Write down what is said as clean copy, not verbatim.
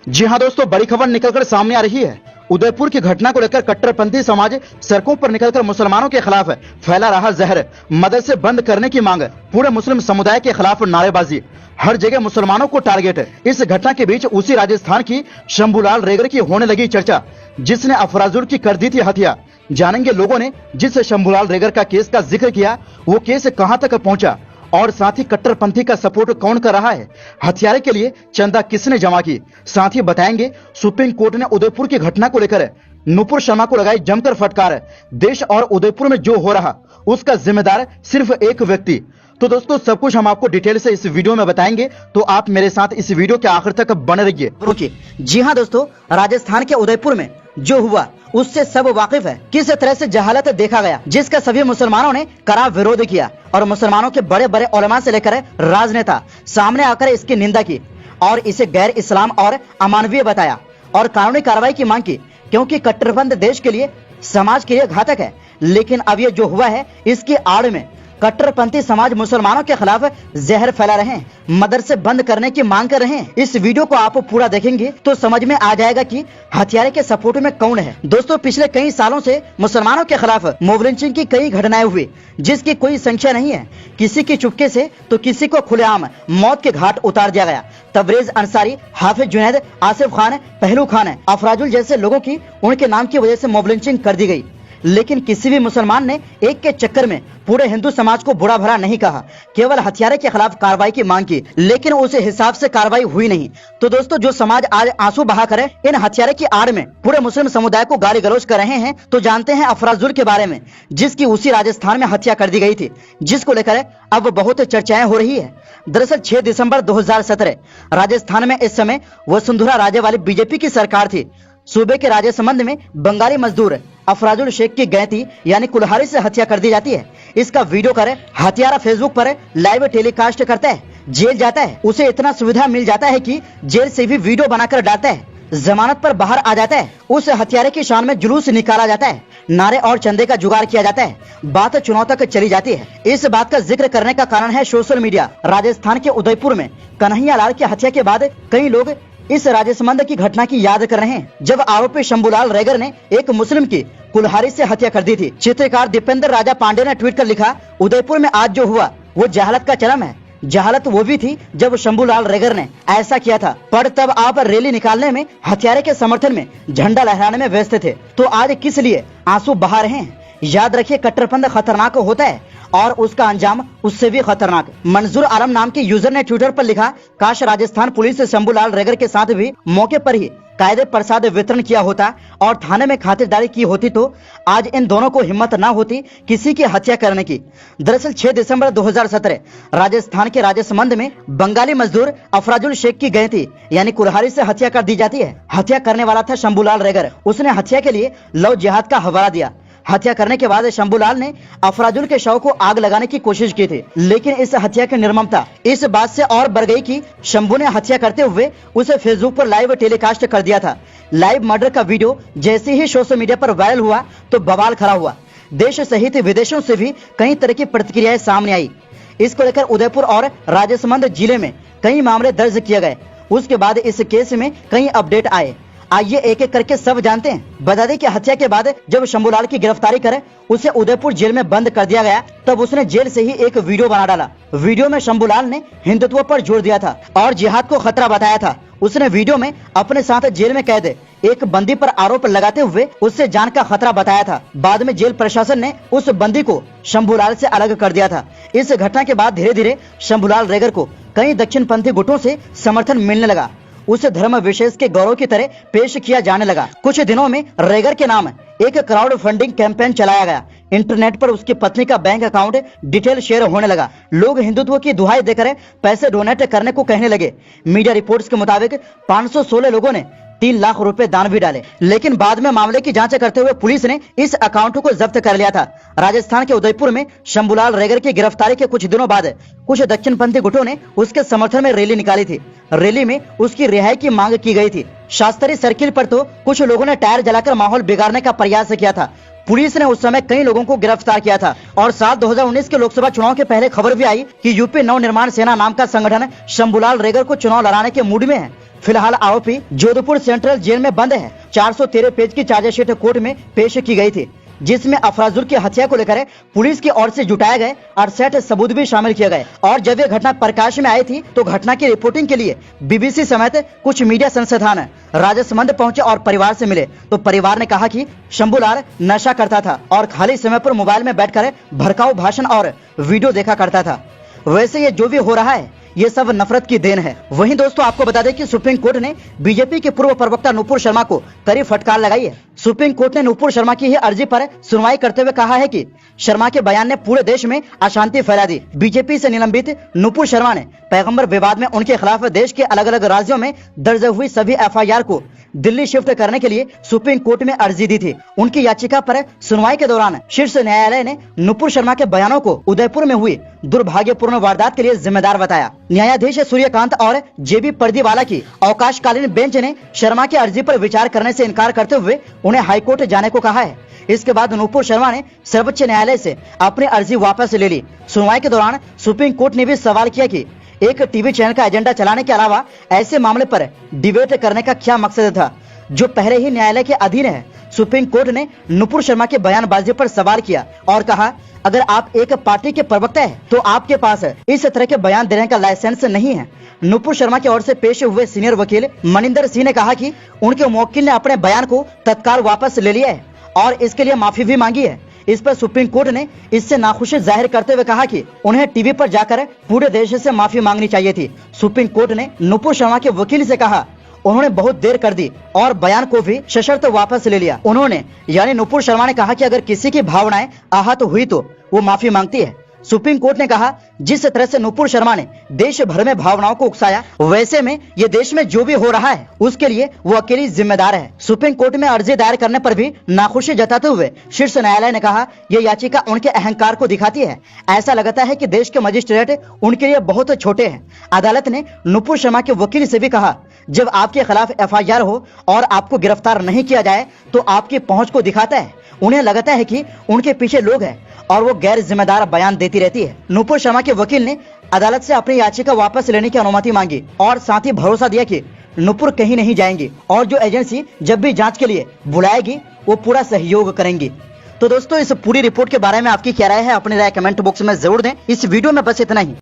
जी हां दोस्तों, बड़ी खबर निकलकर सामने आ रही है। उदयपुर की घटना को लेकर कट्टरपंथी समाज सड़कों पर निकलकर मुसलमानों के खिलाफ फैला रहा जहर, मदरसे बंद करने की मांग, पूरे मुस्लिम समुदाय के खिलाफ नारेबाजी, हर जगह मुसलमानों को टारगेट। इस घटना के बीच उसी राजस्थान की शंभूलाल रेगर की होने लगी चर्चा, जिसने अफराजुल की कर दी थी हत्या। जानेंगे लोगों ने जिस शंभूलाल रेगर का केस का जिक्र किया, वो केस कहां तक पहुंचा और साथ ही कट्टरपंथी का सपोर्ट कौन कर रहा है, हथियारे के लिए चंदा किसने जमा की। साथ ही बताएंगे सुप्रीम कोर्ट ने उदयपुर की घटना को लेकर नुपुर शर्मा को लगाई जमकर फटकार। देश और उदयपुर में जो हो रहा उसका जिम्मेदार सिर्फ एक व्यक्ति। तो दोस्तों, सब कुछ हम आपको डिटेल से इस वीडियो में बताएंगे, तो आप मेरे साथ इस वीडियो के आखिर तक बने रहिए। जी हाँ दोस्तों, राजस्थान के उदयपुर में जो हुआ उससे सब वाकिफ है। किस तरह से जहालत देखा गया, जिसका सभी मुसलमानों ने कड़ा विरोध किया और मुसलमानों के बड़े बड़े उलमा से लेकर राजनेता सामने आकर इसकी निंदा की और इसे गैर इस्लाम और अमानवीय बताया और कानूनी कार्रवाई की मांग की, क्योंकि कट्टरपंथ देश के लिए, समाज के लिए घातक है। लेकिन अब ये जो हुआ है, इसकी आड़ में कट्टरपंथी समाज मुसलमानों के खिलाफ जहर फैला रहे हैं, मदरसे बंद करने की मांग कर रहे हैं। इस वीडियो को आप पूरा देखेंगे तो समझ में आ जाएगा कि हथियारे के सपोर्ट में कौन है। दोस्तों, पिछले कई सालों से मुसलमानों के खिलाफ मॉब लिंचिंग की कई घटनाएं हुई, जिसकी कोई संख्या नहीं है। किसी की चुपके से तो किसी को खुलेआम मौत के घाट उतार दिया गया। तबरेज अंसारी, हाफिज जुनैद, आसिफ खान, पहलू खान, अफराजुल जैसे लोगों की उनके नाम की वजह से मॉब लिंचिंग कर दी गई। लेकिन किसी भी मुसलमान ने एक के चक्कर में पूरे हिंदू समाज को बुरा भला नहीं कहा, केवल हथियारे के खिलाफ कार्रवाई की मांग की, लेकिन उस हिसाब से कार्रवाई हुई नहीं। तो दोस्तों, जो समाज आज आंसू बहा कर इन हथियारे की आड़ में पूरे मुस्लिम समुदाय को गाली गलौज कर रहे हैं, तो जानते हैं अफराजुल के बारे में, जिसकी उसी राजस्थान में हत्या कर दी गई थी, जिसको लेकर अब बहुत चर्चाएं हो रही है। दरअसल 6 दिसंबर 2017 राजस्थान में इस समय वसुंधरा राजे वाली बीजेपी की सरकार थी। सूबे के राजसमंद में बंगाली मजदूर अफराजुल शेख की गैती यानी कुल्हाड़ी से हत्या कर दी जाती है। इसका वीडियो कर हत्यारा फेसबुक पर लाइव टेलीकास्ट करता है, जेल जाता है। उसे इतना सुविधा मिल जाता है कि जेल से भी वीडियो बनाकर डालता है, जमानत पर बाहर आ जाता है। उस हत्यारे की शान में जुलूस निकाला जाता है, नारे और चंदे का जुगाड़ किया जाता है, बात चुनाव तक चली जाती है। इस बात का जिक्र करने का कारण है सोशल मीडिया। राजस्थान के उदयपुर में कन्हैया लाल की हत्या के बाद कई लोग इस राजसमंद की घटना की याद कर रहे हैं, जब आरोपी शंभूलाल रेगर ने एक मुस्लिम की कुल्हाड़ी से हत्या कर दी थी। चित्रकार दीपेंद्र राजा पांडे ने ट्वीट कर लिखा, उदयपुर में आज जो हुआ वो जहालत का चरम है। जहालत वो भी थी जब शंभूलाल रेगर ने ऐसा किया था, पर तब आप रैली निकालने में, हथियारे के समर्थन में, झंडा लहराने में व्यस्त थे। तो आज किस लिए आंसू बहा रहे हैं? याद रखिए, कट्टरपंथ खतरनाक होता है और उसका अंजाम उससे भी खतरनाक। मंजूर आलम नाम के यूजर ने ट्विटर पर लिखा, काश राजस्थान पुलिस शंभूलाल रेगर के साथ भी मौके पर ही कायदे प्रसाद वितरण किया होता और थाने में खातिरदारी की होती, तो आज इन दोनों को हिम्मत न होती किसी की हत्या करने की। दरअसल 6 दिसंबर 2017 राजस्थान के राजसमंद में बंगाली मजदूर अफराजुल शेख की गैती यानी कुल्हाड़ी से हत्या कर दी जाती है। हत्या करने वाला था शंभूलाल रेगर। उसने हत्या के लिए लव जिहाद का हवाला दिया। हत्या करने के बाद शंभूलाल ने अफराजुल के शव को आग लगाने की कोशिश की थी, लेकिन इस हत्या की निर्ममता इस बात से और बढ़ गई कि शंभू ने हत्या करते हुए उसे फेसबुक पर लाइव टेलीकास्ट कर दिया था। लाइव मर्डर का वीडियो जैसे ही सोशल मीडिया पर वायरल हुआ तो बवाल खड़ा हुआ। देश सहित विदेशों से भी कई तरह की प्रतिक्रियाएं सामने आई। इसको लेकर उदयपुर और राजसमंद जिले में कई मामले दर्ज किए गए। उसके बाद इस केस में कई अपडेट आए। आइए एक एक करके सब जानते हैं। बता दें कि हत्या के बाद जब शंभूलाल की गिरफ्तारी कर उसे उदयपुर जेल में बंद कर दिया गया, तब उसने जेल से ही एक वीडियो बना डाला। वीडियो में शंभूलाल ने हिंदुत्व पर जोर दिया था और जिहाद को खतरा बताया था। उसने वीडियो में अपने साथ जेल में कैद एक बंदी पर आरोप लगाते हुए उससे जान का खतरा बताया था। बाद में जेल प्रशासन ने उस बंदी को शंभूलाल से अलग कर दिया था। इस घटना के बाद धीरे धीरे शंभूलाल रेगर को कई दक्षिणपंथी गुटों से समर्थन मिलने लगा। उसे धर्म विशेष के गौरव की तरह पेश किया जाने लगा। कुछ दिनों में रेगर के नाम एक क्राउड फंडिंग कैंपेन चलाया गया। इंटरनेट पर उसकी पत्नी का बैंक अकाउंट डिटेल शेयर होने लगा। लोग हिंदुत्व की दुहाई देकर पैसे डोनेट करने को कहने लगे। मीडिया रिपोर्ट्स के मुताबिक 516 लोगों ने 3 लाख रुपए दान भी डाले, लेकिन बाद में मामले की जांच करते हुए पुलिस ने इस अकाउंट को जब्त कर लिया था। राजस्थान के उदयपुर में शंभूलाल रेगर की गिरफ्तारी के कुछ दिनों बाद कुछ दक्षिणपंथी गुटों ने उसके समर्थन में रैली निकाली थी। रैली में उसकी रिहाई की मांग की गई थी। शास्त्री सर्किल पर तो कुछ लोगों ने टायर जलाकर माहौल बिगाड़ने का प्रयास किया था। पुलिस ने उस समय कई लोगों को गिरफ्तार किया था और साल 2019 के लोकसभा चुनाव के पहले खबर भी आई कि यूपी नव निर्माण सेना नाम का संगठन शंभूलाल रेगर को चुनाव लड़ाने के मूड में है। फिलहाल आरोपी जोधपुर सेंट्रल जेल में बंद है। 413 पेज की चार्जशीट कोर्ट में पेश की गई थी, जिसमें अफराजुल की हत्या को लेकर पुलिस की ओर से जुटाए गए 68 सबूत भी शामिल किए गए। और जब ये घटना प्रकाश में आई थी तो घटना की रिपोर्टिंग के लिए बीबीसी समेत कुछ मीडिया संस्थान राजसमंद पहुंचे और परिवार से मिले तो परिवार ने कहा कि शंभूलाल नशा करता था और खाली समय पर मोबाइल में बैठकर भड़काऊ भाषण और वीडियो देखा करता था। वैसे ये जो भी हो रहा है ये सब नफरत की देन है। वहीं दोस्तों आपको बता दें कि सुप्रीम कोर्ट ने बीजेपी के पूर्व प्रवक्ता नुपुर शर्मा को कड़ी फटकार लगाई है। सुप्रीम कोर्ट ने नुपुर शर्मा की ही अर्जी पर सुनवाई करते हुए कहा है कि शर्मा के बयान ने पूरे देश में अशांति फैला दी। बीजेपी से निलंबित नुपुर शर्मा ने पैगंबर विवाद में उनके खिलाफ देश के अलग अलग राज्यों में दर्ज हुई सभी एफआईआर को दिल्ली शिफ्ट करने के लिए सुप्रीम कोर्ट में अर्जी दी थी। उनकी याचिका पर सुनवाई के दौरान शीर्ष न्यायालय ने नुपुर शर्मा के बयानों को उदयपुर में हुई दुर्भाग्यपूर्ण वारदात के लिए जिम्मेदार बताया। न्यायाधीश सूर्यकांत और जेबी पर्दीवाला की अवकाशकालीन बेंच ने शर्मा की अर्जी पर विचार करने से इनकार करते हुए उन्हें हाईकोर्ट जाने को कहा है। इसके बाद नुपुर शर्मा ने सर्वोच्च न्यायालय से अपनी अर्जी वापस ले ली। सुनवाई के दौरान सुप्रीम कोर्ट ने भी सवाल किया कि एक टीवी चैनल का एजेंडा चलाने के अलावा ऐसे मामले पर डिबेट करने का क्या मकसद था, जो पहले ही न्यायालय के अधीन है। सुप्रीम कोर्ट ने नुपुर शर्मा के बयानबाजी पर सवाल किया और कहा, अगर आप एक पार्टी के प्रवक्ता हैं तो आपके पास इस तरह के बयान देने का लाइसेंस नहीं है। नुपुर शर्मा की ओर से पेश हुए सीनियर वकील मनिंदर सिंह ने कहा कि उनके मुवक्किल ने अपने बयान को तत्काल वापस ले लिया है और इसके लिए माफी भी मांगी है। इस पर सुप्रीम कोर्ट ने इससे नाखुशी जाहिर करते हुए कहा कि उन्हें टीवी पर जाकर पूरे देश से माफी मांगनी चाहिए थी। सुप्रीम कोर्ट ने नुपुर शर्मा के वकील से कहा, उन्होंने बहुत देर कर दी और बयान को भी सशर्त वापस ले लिया। उन्होंने यानी नुपुर शर्मा ने कहा कि अगर किसी की भावनाएं आहत हुई तो वो माफी मांगती है। सुप्रीम कोर्ट ने कहा, जिस तरह से नुपुर शर्मा ने देश भर में भावनाओं को उकसाया, वैसे में ये देश में जो भी हो रहा है उसके लिए वो अकेली जिम्मेदार है। सुप्रीम कोर्ट में अर्जी दायर करने पर भी नाखुशी जताते हुए शीर्ष न्यायालय ने कहा, ये याचिका उनके अहंकार को दिखाती है। ऐसा लगता है कि देश के मजिस्ट्रेट उनके लिए बहुत छोटे हैं। अदालत ने नुपुर शर्मा के वकील से भी कहा, जब आपके खिलाफ एफआईआर हो और आपको गिरफ्तार नहीं किया जाए तो आपकी पहुंच को दिखाता है। उन्हें लगता है कि उनके पीछे लोग हैं और वो गैर जिम्मेदार बयान देती रहती है। नुपुर शर्मा के वकील ने अदालत से अपनी याचिका वापस लेने की अनुमति मांगी और साथ ही भरोसा दिया कि नुपुर कहीं नहीं जाएंगी और जो एजेंसी जब भी जांच के लिए बुलाएगी वो पूरा सहयोग करेंगी। तो दोस्तों इस पूरी रिपोर्ट के बारे में आपकी क्या राय है, अपनी राय कमेंट बॉक्स में जरूर दें। इस वीडियो में बस इतना ही।